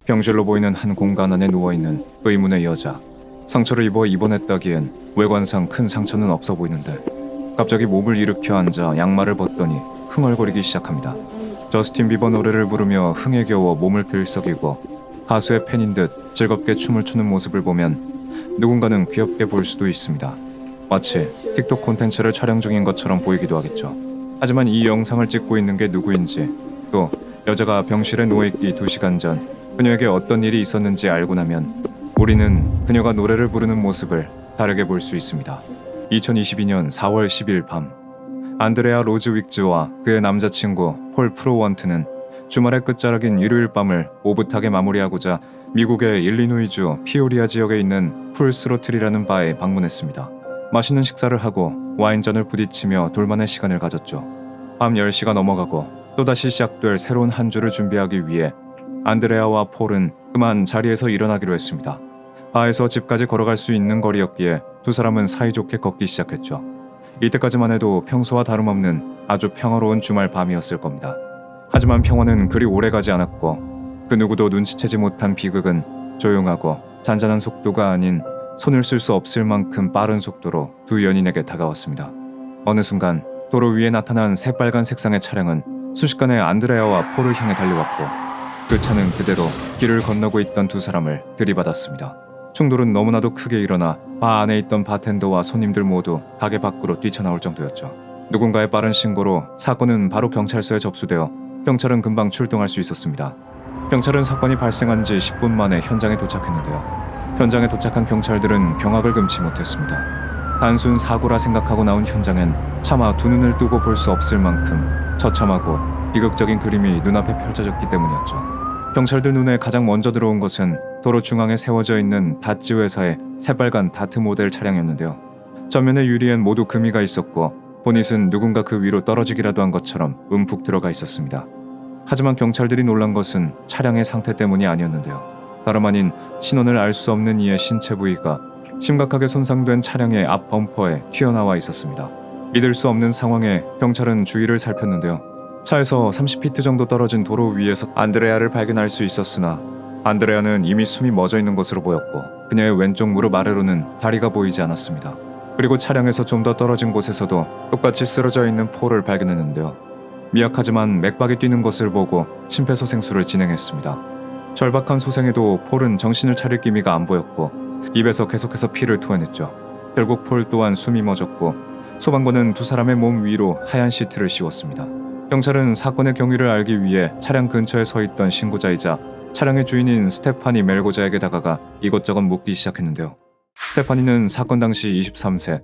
병실로 보이는 한 공간 안에 누워있는 의문의 여자. 상처를 입어 입원했다기엔 외관상 큰 상처는 없어 보이는데 갑자기 몸을 일으켜 앉아 양말을 벗더니 흥얼거리기 시작합니다. 저스틴 비버 노래를 부르며 흥에 겨워 몸을 들썩이고 가수의 팬인 듯 즐겁게 춤을 추는 모습을 보면 누군가는 귀엽게 볼 수도 있습니다. 마치 틱톡 콘텐츠를 촬영 중인 것처럼 보이기도 하겠죠. 하지만 이 영상을 찍고 있는 게 누구인지, 또 여자가 병실에 누워있기 2시간 전 그녀에게 어떤 일이 있었는지 알고 나면 우리는 그녀가 노래를 부르는 모습을 다르게 볼 수 있습니다. 2022년 4월 10일 밤, 안드레아 로즈 윅즈와 그의 남자친구 폴 프로원트는 주말의 끝자락인 일요일 밤을 오붓하게 마무리하고자 미국의 일리노이주 피오리아 지역에 있는 풀스로틀이라는 바에 방문했습니다. 맛있는 식사를 하고 와인잔을 부딪히며 둘만의 시간을 가졌죠. 밤 10시가 넘어가고 또다시 시작될 새로운 한 주를 준비하기 위해 안드레아와 폴은 그만 자리에서 일어나기로 했습니다. 바에서 집까지 걸어갈 수 있는 거리였기에 두 사람은 사이좋게 걷기 시작했죠. 이때까지만 해도 평소와 다름없는 아주 평화로운 주말 밤이었을 겁니다. 하지만 평화는 그리 오래가지 않았고 그 누구도 눈치채지 못한 비극은 조용하고 잔잔한 속도가 아닌 손을 쓸 수 없을 만큼 빠른 속도로 두 연인에게 다가왔습니다. 어느 순간 도로 위에 나타난 새빨간 색상의 차량은 순식간에 안드레아와 폴을 향해 달려왔고 그 차는 그대로 길을 건너고 있던 두 사람을 들이받았습니다. 충돌은 너무나도 크게 일어나 바 안에 있던 바텐더와 손님들 모두 가게 밖으로 뛰쳐나올 정도였죠. 누군가의 빠른 신고로 사건은 바로 경찰서에 접수되어 경찰은 금방 출동할 수 있었습니다. 경찰은 사건이 발생한 지 10분 만에 현장에 도착했는데요. 현장에 도착한 경찰들은 경악을 금치 못했습니다. 단순 사고라 생각하고 나온 현장엔 차마 두 눈을 뜨고 볼 수 없을 만큼 처참하고 비극적인 그림이 눈앞에 펼쳐졌기 때문이었죠. 경찰들 눈에 가장 먼저 들어온 것은 도로 중앙에 세워져 있는 다찌 회사의 새빨간 다트 모델 차량이었는데요. 전면의 유리엔 모두 금이가 있었고 보닛은 누군가 그 위로 떨어지기라도 한 것처럼 움푹 들어가 있었습니다. 하지만 경찰들이 놀란 것은 차량의 상태 때문이 아니었는데요. 다름 아닌 신원을 알 수 없는 이의 신체 부위가 심각하게 손상된 차량의 앞 범퍼에 튀어나와 있었습니다. 믿을 수 없는 상황에 경찰은 주위를 살폈는데요. 차에서 30피트 정도 떨어진 도로 위에서 안드레아를 발견할 수 있었으나 안드레아는 이미 숨이 멎어 있는 것으로 보였고 그녀의 왼쪽 무릎 아래로는 다리가 보이지 않았습니다. 그리고 차량에서 좀 더 떨어진 곳에서도 똑같이 쓰러져 있는 폴을 발견했는데요. 미약하지만 맥박이 뛰는 것을 보고 심폐소생술을 진행했습니다. 절박한 소생에도 폴은 정신을 차릴 기미가 안 보였고 입에서 계속해서 피를 토해냈죠. 결국 폴 또한 숨이 멎었고 소방관은 두 사람의 몸 위로 하얀 시트를 씌웠습니다. 경찰은 사건의 경위를 알기 위해 차량 근처에 서 있던 신고자이자 차량의 주인인 스테파니 멜고자에게 다가가 이것저것 묻기 시작했는데요. 스테파니는 사건 당시 23세,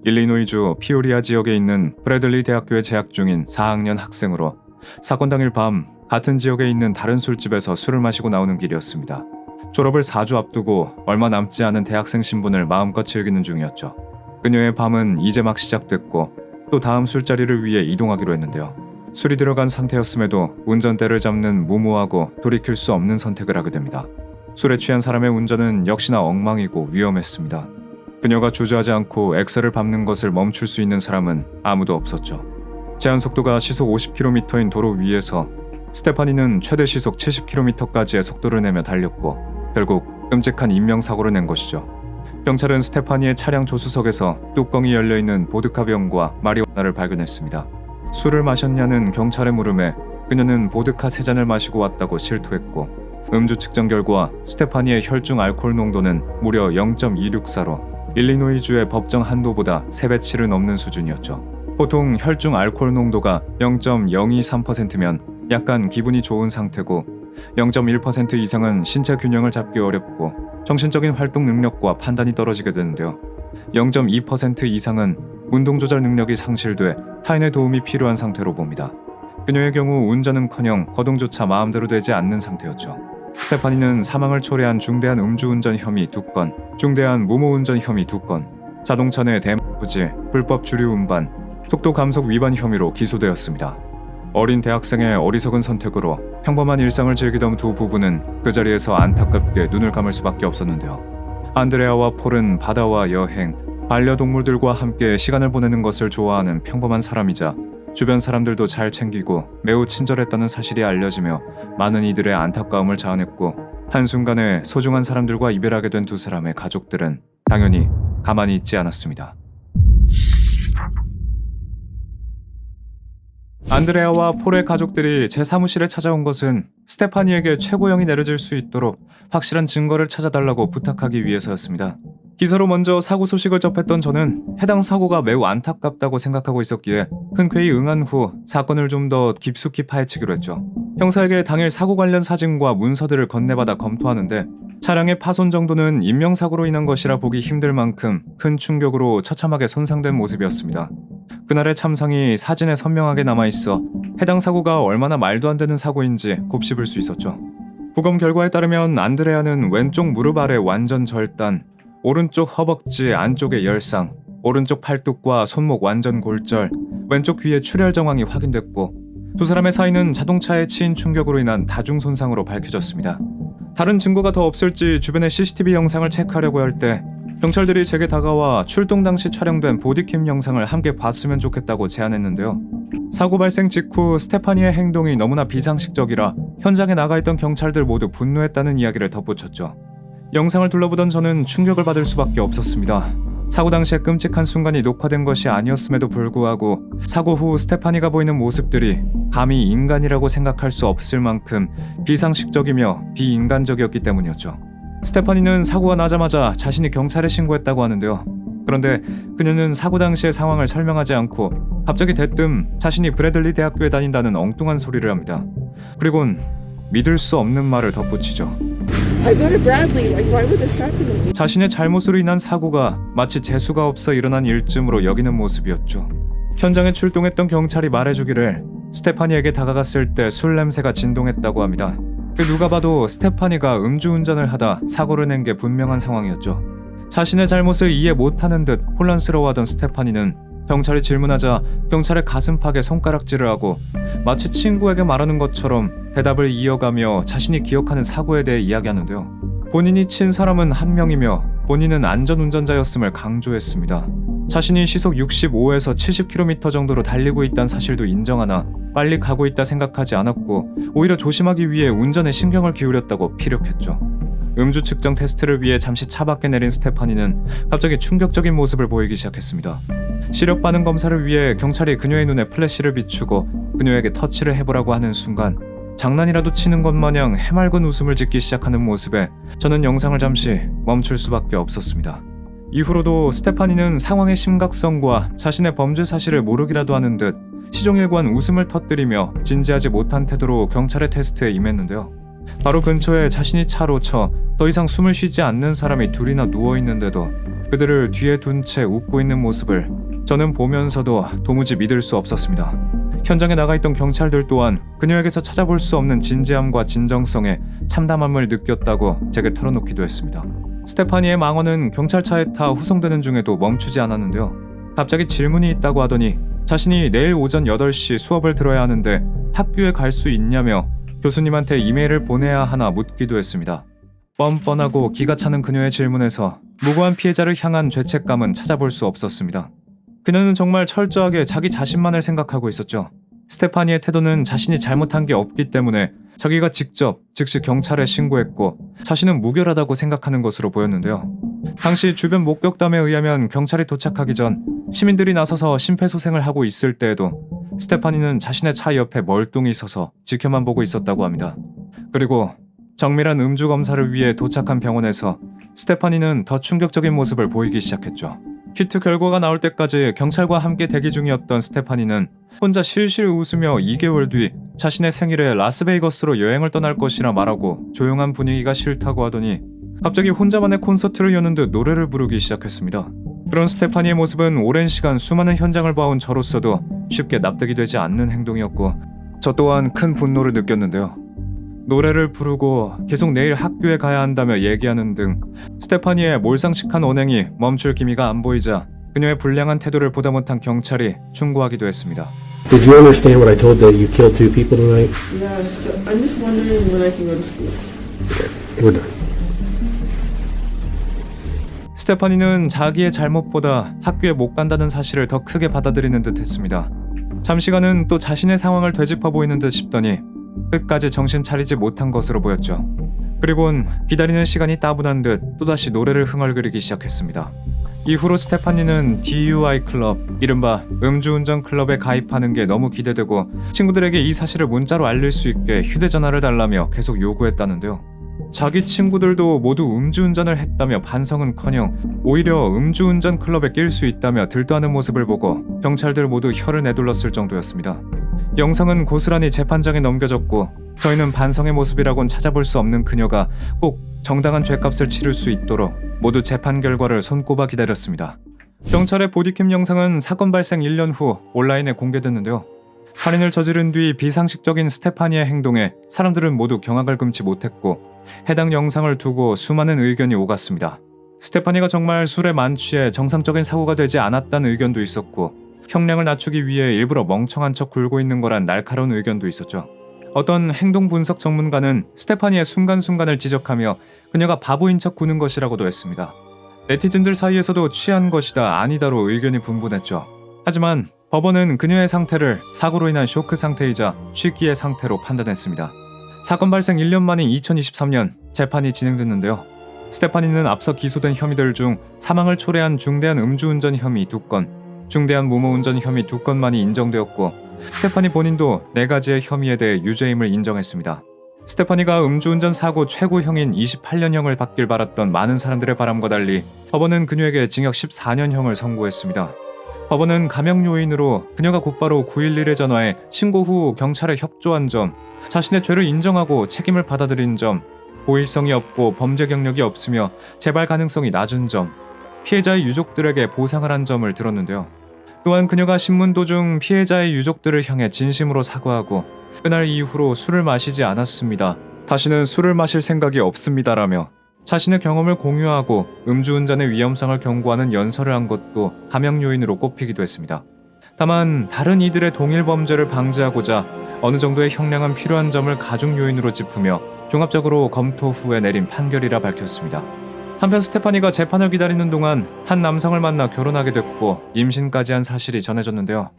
일리노이주 피오리아 지역에 있는 브래들리 대학교에 재학 중인 4학년 학생으로 사건 당일 밤 같은 지역에 있는 다른 술집에서 술을 마시고 나오는 길이었습니다. 졸업을 4주 앞두고 얼마 남지 않은 대학생 신분을 마음껏 즐기는 중이었죠. 그녀의 밤은 이제 막 시작됐고 또 다음 술자리를 위해 이동하기로 했는데요. 술이 들어간 상태였음에도 운전대를 잡는 무모하고 돌이킬 수 없는 선택을 하게 됩니다. 술에 취한 사람의 운전은 역시나 엉망이고 위험했습니다. 그녀가 주저하지 않고 엑셀을 밟는 것을 멈출 수 있는 사람은 아무도 없었죠. 제한 속도가 시속 50km인 도로 위에서 스테파니는 최대 시속 70km까지의 속도를 내며 달렸고 결국 끔찍한 인명사고를 낸 것이죠. 경찰은 스테파니의 차량 조수석에서 뚜껑이 열려있는 보드카 병과 마리화나를 발견했습니다. 술을 마셨냐는 경찰의 물음에 그녀는 보드카 3잔을 마시고 왔다고 실토했고 음주 측정 결과 스테파니의 혈중 알코올 농도는 무려 0.264로 일리노이주의 법정 한도보다 3배치를 넘는 수준이었죠. 보통 혈중 알코올 농도가 0.023%면 약간 기분이 좋은 상태고 0.1% 이상은 신체 균형을 잡기 어렵고 정신적인 활동 능력과 판단이 떨어지게 되는데요. 0.2% 이상은 운동 조절 능력이 상실돼 타인의 도움이 필요한 상태로 봅니다. 그녀의 경우 운전은커녕 거동조차 마음대로 되지 않는 상태였죠. 스테파니는 사망을 초래한 중대한 음주운전 혐의 2건, 중대한 무모운전 혐의 2건, 자동차 내 대부지, 불법 주류 운반, 속도 감속 위반 혐의로 기소되었습니다. 어린 대학생의 어리석은 선택으로 평범한 일상을 즐기던 두 부부는 그 자리에서 안타깝게 눈을 감을 수밖에 없었는데요. 안드레아와 폴은 바다와 여행, 반려동물들과 함께 시간을 보내는 것을 좋아하는 평범한 사람이자 주변 사람들도 잘 챙기고 매우 친절했다는 사실이 알려지며 많은 이들의 안타까움을 자아냈고 한순간에 소중한 사람들과 이별하게 된 두 사람의 가족들은 당연히 가만히 있지 않았습니다. 안드레아와 폴의 가족들이 제 사무실에 찾아온 것은 스테파니에게 최고형이 내려질 수 있도록 확실한 증거를 찾아달라고 부탁하기 위해서였습니다. 기사로 먼저 사고 소식을 접했던 저는 해당 사고가 매우 안타깝다고 생각하고 있었기에 흔쾌히 응한 후 사건을 좀 더 깊숙이 파헤치기로 했죠. 형사에게 당일 사고 관련 사진과 문서들을 건네받아 검토하는데 차량의 파손 정도는 인명사고로 인한 것이라 보기 힘들 만큼 큰 충격으로 처참하게 손상된 모습이었습니다. 그날의 참상이 사진에 선명하게 남아있어 해당 사고가 얼마나 말도 안 되는 사고인지 곱씹을 수 있었죠. 부검 결과에 따르면 안드레아는 왼쪽 무릎 아래 완전 절단, 오른쪽 허벅지 안쪽에 열상, 오른쪽 팔뚝과 손목 완전 골절, 왼쪽 귀에 출혈 정황이 확인됐고 두 사람의 사이는 자동차에 치인 충격으로 인한 다중 손상으로 밝혀졌습니다. 다른 증거가 더 없을지 주변의 CCTV 영상을 체크하려고 할 때 경찰들이 제게 다가와 출동 당시 촬영된 보디캠 영상을 함께 봤으면 좋겠다고 제안했는데요. 사고 발생 직후 스테파니의 행동이 너무나 비상식적이라 현장에 나가 있던 경찰들 모두 분노했다는 이야기를 덧붙였죠. 영상을 둘러보던 저는 충격을 받을 수밖에 없었습니다. 사고 당시에 끔찍한 순간이 녹화된 것이 아니었음에도 불구하고 사고 후 스테파니가 보이는 모습들이 감히 인간이라고 생각할 수 없을 만큼 비상식적이며 비인간적이었기 때문이었죠. 스테파니는 사고가 나자마자 자신이 경찰에 신고했다고 하는데요. 그런데 그녀는 사고 당시의 상황을 설명하지 않고 갑자기 대뜸 자신이 브래들리 대학교에 다닌다는 엉뚱한 소리를 합니다. 그리곤 믿을 수 없는 말을 덧붙이죠. 자신의 잘못으로 인한 사고가 마치 재수가 없어 일어난 일쯤으로 여기는 모습이었죠. 현장에 출동했던 경찰이 말해주기를 스테파니에게 다가갔을 때 술 냄새가 진동했다고 합니다. 누가 봐도 스테파니가 음주운전을 하다 사고를 낸 게 분명한 상황이었죠. 자신의 잘못을 이해 못하는 듯 혼란스러워하던 스테파니는 경찰이 질문하자 경찰의 가슴팍에 손가락질을 하고 마치 친구에게 말하는 것처럼 대답을 이어가며 자신이 기억하는 사고에 대해 이야기하는데요. 본인이 친 사람은 한 명이며 본인은 안전운전자였음을 강조했습니다. 자신이 시속 65에서 70km 정도로 달리고 있다는 사실도 인정하나 빨리 가고 있다 생각하지 않았고 오히려 조심하기 위해 운전에 신경을 기울였다고 피력했죠. 음주 측정 테스트를 위해 잠시 차 밖에 내린 스테파니는 갑자기 충격적인 모습을 보이기 시작했습니다. 시력 반응 검사를 위해 경찰이 그녀의 눈에 플래시를 비추고 그녀에게 터치를 해보라고 하는 순간 장난이라도 치는 것 마냥 해맑은 웃음을 짓기 시작하는 모습에 저는 영상을 잠시 멈출 수밖에 없었습니다. 이후로도 스테파니는 상황의 심각성과 자신의 범죄 사실을 모르기라도 하는 듯 시종일관 웃음을 터뜨리며 진지하지 못한 태도로 경찰의 테스트에 임했는데요. 바로 근처에 자신이 차로 쳐 더 이상 숨을 쉬지 않는 사람이 둘이나 누워있는데도 그들을 뒤에 둔 채 웃고 있는 모습을 저는 보면서도 도무지 믿을 수 없었습니다. 현장에 나가있던 경찰들 또한 그녀에게서 찾아볼 수 없는 진지함과 진정성에 참담함을 느꼈다고 제게 털어놓기도 했습니다. 스테파니의 망언은 경찰차에 타 후송되는 중에도 멈추지 않았는데요. 갑자기 질문이 있다고 하더니 자신이 내일 오전 8시 수업을 들어야 하는데 학교에 갈 수 있냐며 교수님한테 이메일을 보내야 하나 묻기도 했습니다. 뻔뻔하고 기가 차는 그녀의 질문에서 무고한 피해자를 향한 죄책감은 찾아볼 수 없었습니다. 그녀는 정말 철저하게 자기 자신만을 생각하고 있었죠. 스테파니의 태도는 자신이 잘못한 게 없기 때문에 자기가 직접 즉시 경찰에 신고했고 자신은 무결하다고 생각하는 것으로 보였는데요. 당시 주변 목격담에 의하면 경찰이 도착하기 전 시민들이 나서서 심폐소생을 하고 있을 때에도 스테파니는 자신의 차 옆에 멀뚱히 서서 지켜만 보고 있었다고 합니다. 그리고 정밀한 음주 검사를 위해 도착한 병원에서 스테파니는 더 충격적인 모습을 보이기 시작했죠. 키트 결과가 나올 때까지 경찰과 함께 대기 중이었던 스테파니는 혼자 실실 웃으며 2개월 뒤 자신의 생일에 라스베이거스로 여행을 떠날 것이라 말하고 조용한 분위기가 싫다고 하더니 갑자기 혼자만의 콘서트를 여는 듯 노래를 부르기 시작했습니다. 그런 스테파니의 모습은 오랜 시간 수많은 현장을 봐온 저로서도 쉽게 납득이 되지 않는 행동이었고 저 또한 큰 분노를 느꼈는데요. 노래를 부르고 계속 내일 학교에 가야 한다며 얘기하는 등 스테파니의 몰상식한 언행이 멈출 기미가 안 보이자 그녀의 불량한 태도를 보다 못한 경찰이 충고하기도 했습니다. Did you understand what I told that you killed 2 people tonight? Yes, I'm just wondering when I can go to school. Okay, we're done. 스테파니는 자기의 잘못보다 학교에 못 간다는 사실을 더 크게 받아들이는 듯 했습니다. 잠시간은 또 자신의 상황을 되짚어 보이는 듯 싶더니 끝까지 정신 차리지 못한 것으로 보였죠. 그리곤 기다리는 시간이 따분한 듯 또다시 노래를 흥얼거리기 시작했습니다. 이후로 스테파니는 DUI 클럽, 이른바 음주운전 클럽에 가입하는 게 너무 기대되고 친구들에게 이 사실을 문자로 알릴 수 있게 휴대전화를 달라며 계속 요구했다는데요. 자기 친구들도 모두 음주운전을 했다며 반성은커녕 오히려 음주운전 클럽에 낄 수 있다며 들떠하는 모습을 보고 경찰들 모두 혀를 내둘렀을 정도였습니다. 영상은 고스란히 재판장에 넘겨졌고 저희는 반성의 모습이라곤 찾아볼 수 없는 그녀가 꼭 정당한 죗값을 치를 수 있도록 모두 재판 결과를 손꼽아 기다렸습니다. 경찰의 보디캠 영상은 사건 발생 1년 후 온라인에 공개됐는데요. 살인을 저지른 뒤 비상식적인 스테파니의 행동에 사람들은 모두 경악을 금치 못했고 해당 영상을 두고 수많은 의견이 오갔습니다. 스테파니가 정말 술에 만취해 정상적인 사고가 되지 않았다는 의견도 있었고 형량을 낮추기 위해 일부러 멍청한 척 굴고 있는 거란 날카로운 의견도 있었죠. 어떤 행동 분석 전문가는 스테파니의 순간순간을 지적하며 그녀가 바보인 척 구는 것이라고도 했습니다. 네티즌들 사이에서도 취한 것이다 아니다로 의견이 분분했죠. 하지만 법원은 그녀의 상태를 사고로 인한 쇼크 상태이자 취기의 상태로 판단했습니다. 사건 발생 1년 만인 2023년 재판이 진행됐는데요. 스테파니는 앞서 기소된 혐의들 중 사망을 초래한 중대한 음주운전 혐의 2건, 중대한 무모운전 혐의 2건만이 인정되었고 스테파니 본인도 4가지의 혐의에 대해 유죄임을 인정했습니다. 스테파니가 음주운전 사고 최고형인 28년형을 받길 바랐던 많은 사람들의 바람과 달리 법원은 그녀에게 징역 14년형을 선고했습니다. 법원은 감형 요인으로 그녀가 곧바로 911에 전화해 신고 후 경찰에 협조한 점, 자신의 죄를 인정하고 책임을 받아들인 점, 고의성이 없고 범죄 경력이 없으며 재발 가능성이 낮은 점, 피해자의 유족들에게 보상을 한 점을 들었는데요. 또한 그녀가 신문 도중 피해자의 유족들을 향해 진심으로 사과하고 그날 이후로 술을 마시지 않았습니다. 다시는 술을 마실 생각이 없습니다라며 자신의 경험을 공유하고 음주운전의 위험성을 경고하는 연설을 한 것도 감형 요인으로 꼽히기도 했습니다. 다만 다른 이들의 동일 범죄를 방지하고자 어느 정도의 형량은 필요한 점을 가중 요인으로 짚으며 종합적으로 검토 후에 내린 판결이라 밝혔습니다. 한편 스테파니가 재판을 기다리는 동안 한 남성을 만나 결혼하게 됐고 임신까지 한 사실이 전해졌는데요.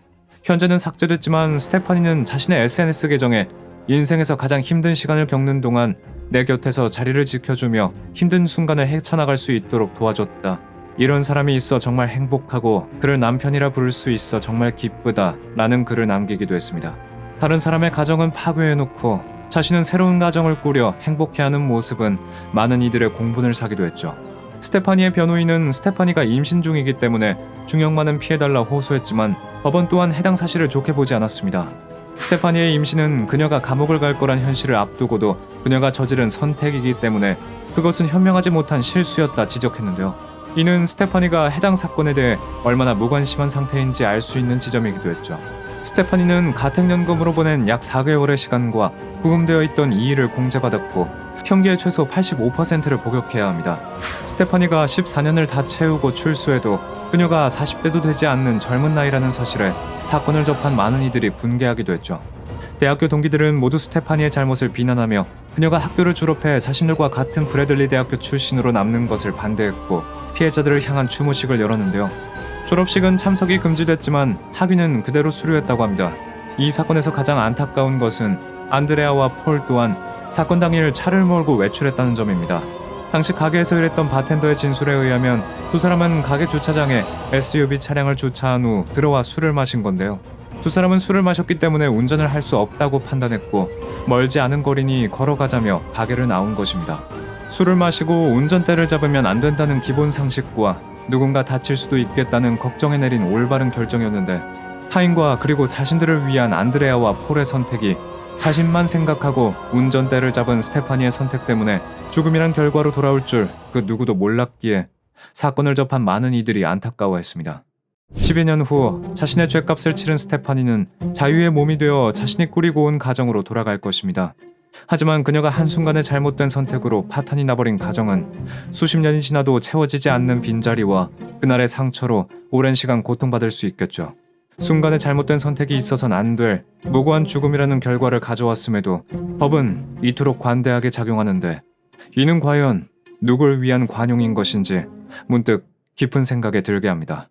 현재는 삭제됐지만 스테파니는 자신의 SNS 계정에 인생에서 가장 힘든 시간을 겪는 동안 내 곁에서 자리를 지켜주며 힘든 순간을 헤쳐나갈 수 있도록 도와줬다. 이런 사람이 있어 정말 행복하고 그를 남편이라 부를 수 있어 정말 기쁘다 라는 글을 남기기도 했습니다. 다른 사람의 가정은 파괴해놓고 자신은 새로운 가정을 꾸려 행복해하는 모습은 많은 이들의 공분을 사기도 했죠. 스테파니의 변호인은 스테파니가 임신 중이기 때문에 중형만은 피해달라 호소했지만 법원 또한 해당 사실을 좋게 보지 않았습니다. 스테파니의 임신은 그녀가 감옥을 갈 거란 현실을 앞두고도 그녀가 저지른 선택이기 때문에 그것은 현명하지 못한 실수였다 지적했는데요. 이는 스테파니가 해당 사건에 대해 얼마나 무관심한 상태인지 알 수 있는 지점이기도 했죠. 스테파니는 가택연금으로 보낸 약 4개월의 시간과 부금되어 있던 이의를 공제받았고 형기의 최소 85%를 복역해야 합니다. 스테파니가 14년을 다 채우고 출소해도 그녀가 40대도 되지 않는 젊은 나이라는 사실에 사건을 접한 많은 이들이 분개하기도 했죠. 대학교 동기들은 모두 스테파니의 잘못을 비난하며 그녀가 학교를 졸업해 자신들과 같은 브래들리 대학교 출신으로 남는 것을 반대했고 피해자들을 향한 추모식을 열었는데요. 졸업식은 참석이 금지됐지만 학위는 그대로 수료했다고 합니다. 이 사건에서 가장 안타까운 것은 안드레아와 폴 또한 사건 당일 차를 몰고 외출했다는 점입니다. 당시 가게에서 일했던 바텐더의 진술에 의하면 두 사람은 가게 주차장에 SUV 차량을 주차한 후 들어와 술을 마신 건데요. 두 사람은 술을 마셨기 때문에 운전을 할 수 없다고 판단했고 멀지 않은 거리니 걸어가자며 가게를 나온 것입니다. 술을 마시고 운전대를 잡으면 안 된다는 기본 상식과 누군가 다칠 수도 있겠다는 걱정에 내린 올바른 결정이었는데 타인과 그리고 자신들을 위한 안드레아와 폴의 선택이 자신만 생각하고 운전대를 잡은 스테파니의 선택 때문에 죽음이란 결과로 돌아올 줄 그 누구도 몰랐기에 사건을 접한 많은 이들이 안타까워했습니다. 10여 년 후 자신의 죗값을 치른 스테파니는 자유의 몸이 되어 자신이 꾸리고 온 가정으로 돌아갈 것입니다. 하지만 그녀가 한순간의 잘못된 선택으로 파탄이 나버린 가정은 수십 년이 지나도 채워지지 않는 빈자리와 그날의 상처로 오랜 시간 고통받을 수 있겠죠. 순간의 잘못된 선택이 있어선 안 될 무고한 죽음이라는 결과를 가져왔음에도 법은 이토록 관대하게 작용하는데 이는 과연 누굴 위한 관용인 것인지 문득 깊은 생각에 들게 합니다.